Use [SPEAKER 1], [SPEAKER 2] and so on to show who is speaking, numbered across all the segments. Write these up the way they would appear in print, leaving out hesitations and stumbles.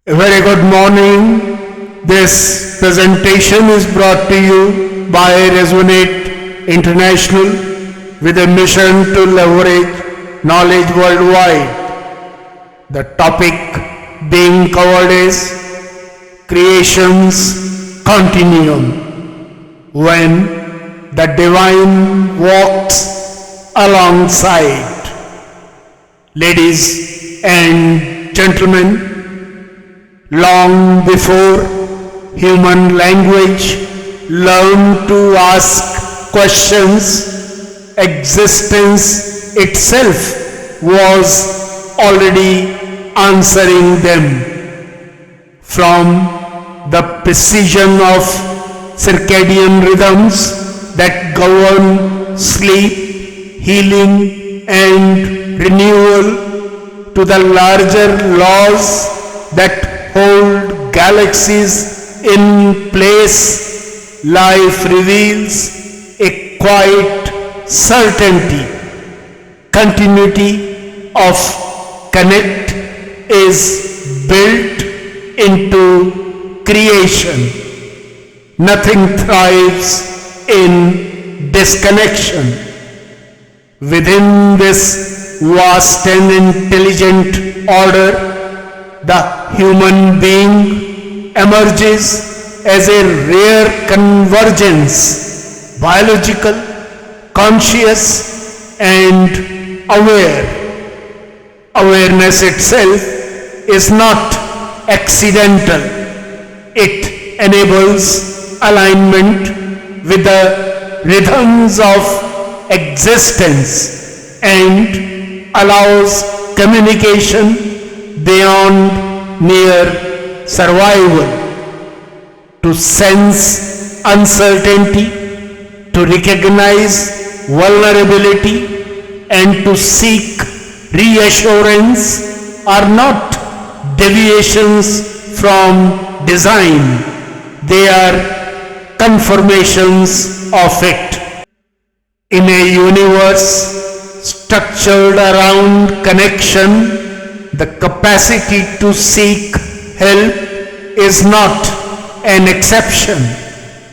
[SPEAKER 1] A very good morning. This presentation is brought to you by Resonate International with a mission to leverage knowledge worldwide. The topic being covered is creation's continuum. When the divine walks alongside. Ladies and gentlemen, long before human language learned to ask questions, existence itself was already answering them. From the precision of circadian rhythms that govern sleep, healing, and renewal, to the larger laws that hold galaxies in place, life reveals a quiet certainty. Continuity of connect is built into creation. Nothing thrives in disconnection. Within this vast and intelligent order, the human being emerges as a rare convergence, biological, conscious, and aware. Awareness itself is not accidental. It enables alignment with the rhythms of existence and allows communication beyond mere survival, to sense uncertainty, to recognize vulnerability, and to seek reassurance are not deviations from design. They are confirmations of it. In a universe structured around connection, the capacity to seek help is not an exception.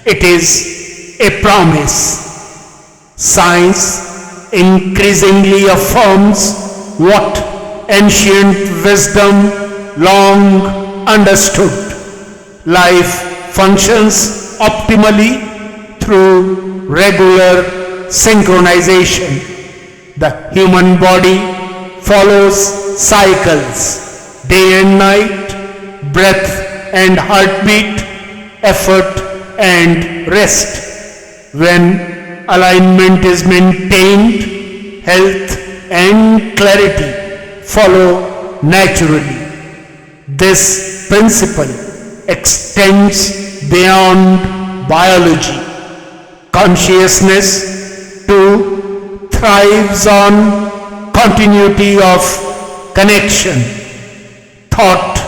[SPEAKER 1] It is a promise. Science increasingly affirms what ancient wisdom long understood. Life functions optimally through regular synchronization. The human body follows cycles, day and night, breath and heartbeat, effort and rest. When alignment is maintained, health and clarity follow naturally. This principle extends beyond biology. Consciousness too thrives on continuity of connection. Thought,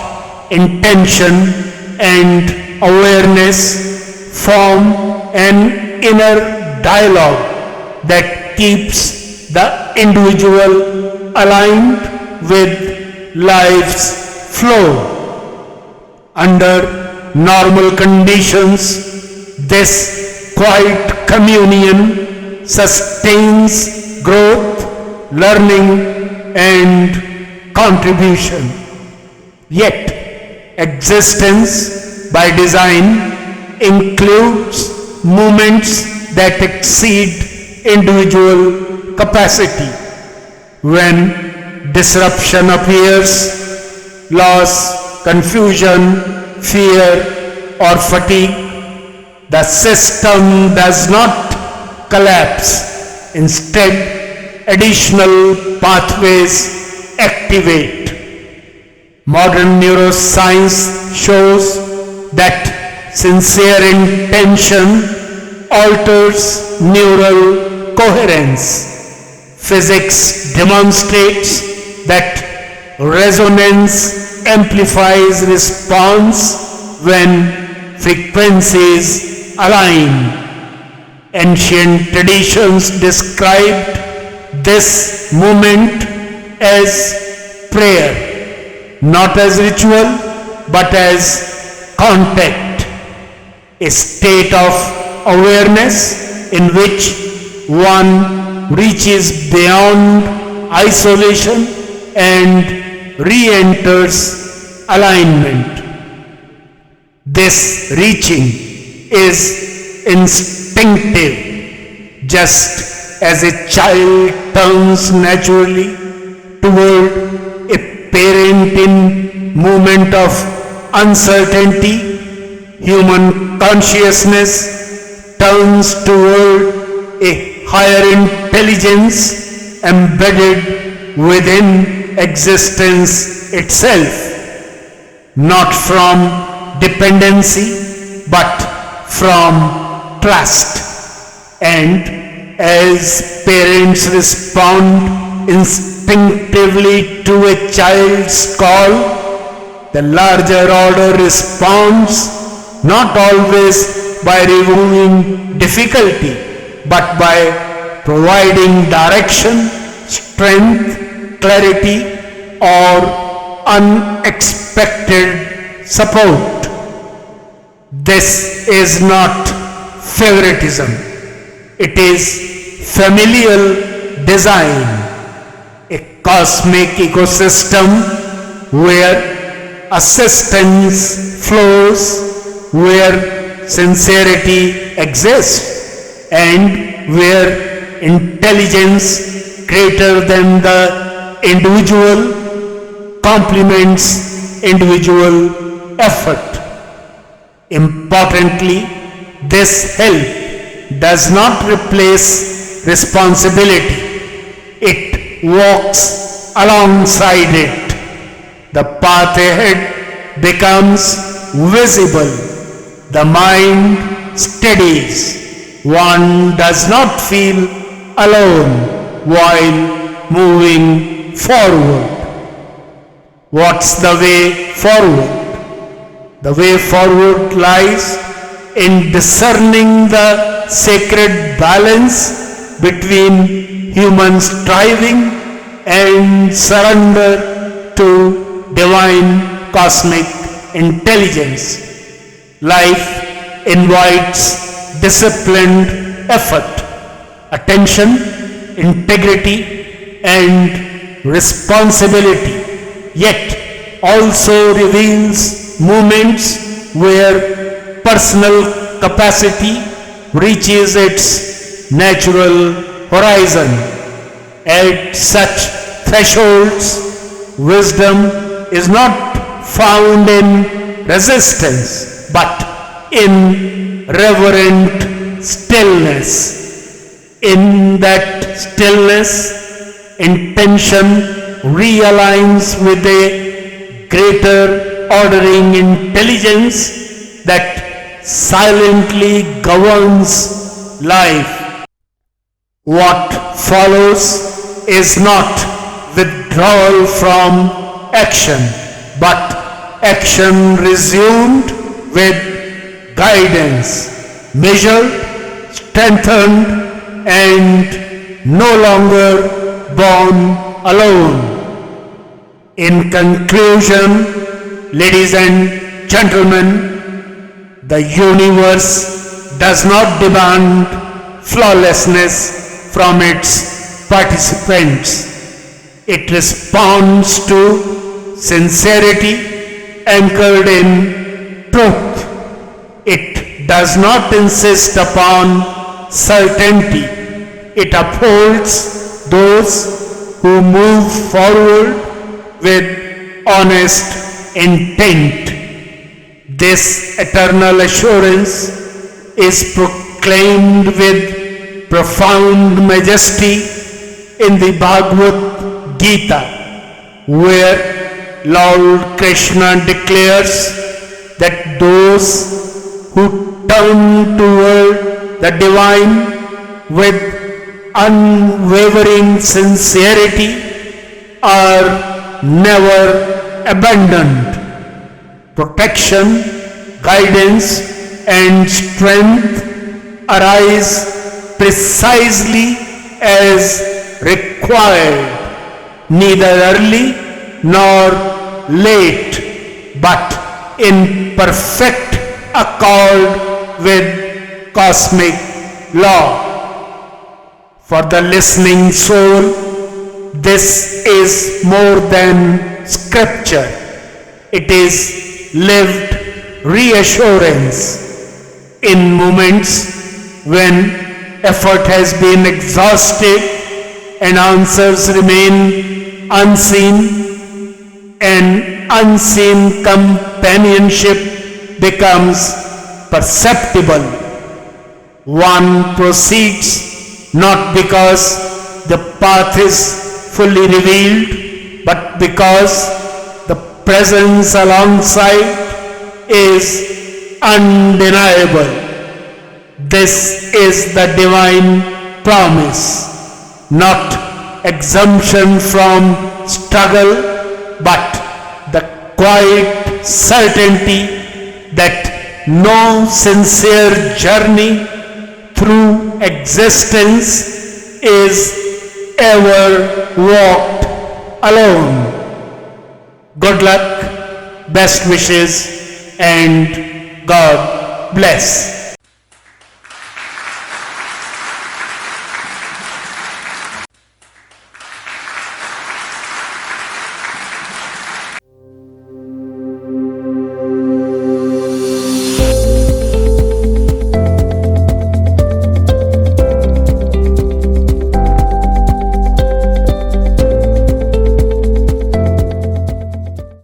[SPEAKER 1] intention, and awareness form an inner dialogue that keeps the individual aligned with life's flow. Under normal conditions, this quiet communion sustains growth, learning, and contribution. Yet, existence by design includes moments that exceed individual capacity. When disruption appears, loss, confusion, fear, or fatigue, the system does not collapse. Instead, additional pathways activate. Modern neuroscience shows that sincere intention alters neural coherence. Physics demonstrates that resonance amplifies response when frequencies align. Ancient traditions described this moment as prayer, not as ritual, but as contact, a state of awareness in which one reaches beyond isolation and re-enters alignment. This reaching is instinctive, just as a child turns naturally toward a parent in moment of uncertainty. Human consciousness turns toward a higher intelligence embedded within existence itself, not from dependency but from trust. And as parents respond instinctively to a child's call, the larger order responds, not always by removing difficulty, but by providing direction, strength, clarity, or unexpected support. This is not favoritism. It is familial design, a cosmic ecosystem where assistance flows, where sincerity exists, and where intelligence greater than the individual complements individual effort. Importantly, this help does not replace responsibility. It walks alongside it. The path ahead becomes visible. The mind steadies. One does not feel alone while moving forward. What's the way forward? The way forward lies in discerning the sacred balance between human striving and surrender to divine cosmic intelligence. Life invites disciplined effort, attention, integrity, and responsibility, yet also reveals moments where personal capacity reaches its natural horizon. At such thresholds, wisdom is not found in resistance, but in reverent stillness. In that stillness, intention realigns with a greater ordering intelligence that silently governs life. What follows is not withdrawal from action, but action resumed with guidance, measured, strengthened, and no longer borne alone. In conclusion, ladies and gentlemen, the universe does not demand flawlessness from its participants. It responds to sincerity anchored in truth. It does not insist upon certainty. It upholds those who move forward with honest intent. This eternal assurance is proclaimed with profound majesty in the Bhagavad Gita, where Lord Krishna declares that those who turn toward the divine with unwavering sincerity are never abandoned. Protection, guidance, and strength arise precisely as required, neither early nor late, but in perfect accord with cosmic law. For the listening soul, this is more than scripture. It is lived reassurance. In moments when effort has been exhausted and answers remain unseen, and unseen companionship becomes perceptible. One proceeds not because the path is fully revealed, but because the presence alongside is undeniable. This is the divine promise, not exemption from struggle, but the quiet certainty that no sincere journey through existence is ever walked alone. Good luck, best wishes, and God bless.